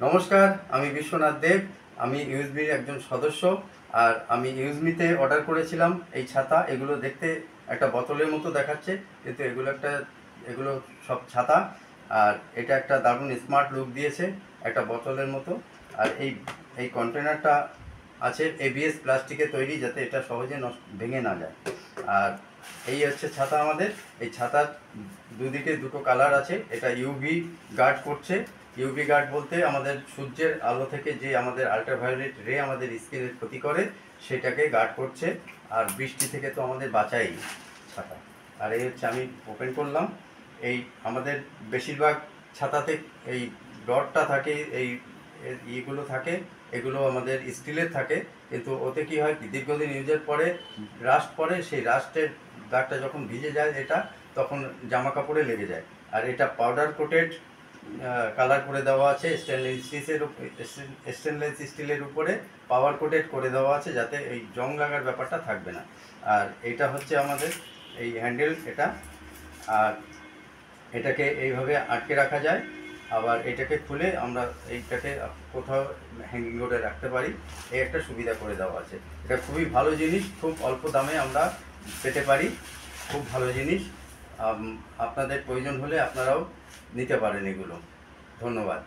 নমস্কার, আমি বিশ্বনাথ দেব। আমি ইউএসবির একজন সদস্য। আর আমি ইউএসবিতে অর্ডার করেছিলাম এই ছাতা। এগুলো দেখতে একটা বোতলের মতো দেখাচ্ছে, কিন্তু এগুলো সব ছাতা। আর এটা একটা দারুণ স্মার্ট লুক দিয়েছে, একটা বোতলের মতো। আর এই কন্টেনারটা আছে এবিএস প্লাস্টিকে তৈরি, যাতে এটা সহজে ভেঙে না যায়। আর এই হচ্ছে ছাতা আমাদের। এই ছাতার দুদিকে দুটো কালার আছে। এটা ইউভি গার্ড করছে। ইউভি গার্ড বলতে আমাদের সূর্যের আলো থেকে যে আমাদের আল্ট্রাভায়োলেট রে আমাদের স্কিনের ক্ষতি করে, সেটাকে গার্ড করছে। আর বৃষ্টি থেকে তো আমাদের বাঁচাই ছাতা। আর এই হচ্ছে, আমি ওপেন করলাম। এই আমাদের বেশিরভাগ ছাতাতে এই ডটটা থাকে, এই ইয়েগুলো থাকে, এগুলো আমাদের স্টিলের থাকে। কিন্তু ওতে কি হয়, দীর্ঘদিন ইউজের পরে রাস্ট পরে, সেই রাস্টের দাগটা যখন ভিজে যায় এটা, তখন জামা কাপড়ে লেগে যায়। আর এটা পাউডার কোটেড কালার করে দেওয়া আছে স্টেনলেস স্টিলের উপরে পাওয়ার কোটেড করে দেওয়া আছে, যাতে এই জং লাগার ব্যাপারটা থাকবে না। আর এটা হচ্ছে আমাদের এই হ্যান্ডেল এটা। আর এটাকে এইভাবে আটকে রাখা যায়। আবার এটাকে খুলে আমরা এইটাকে কোথাও হ্যাঙ্গিং করে রাখতে পারি। এই একটা সুবিধা করে দেওয়া আছে। এটা খুবই ভালো জিনিস, খুব অল্প দামে আমরা পেতে পারি। খুব ভালো জিনিস। আপনাদের প্রয়োজন হলে আপনারাও নিতে পারেন এগুলো। ধন্যবাদ।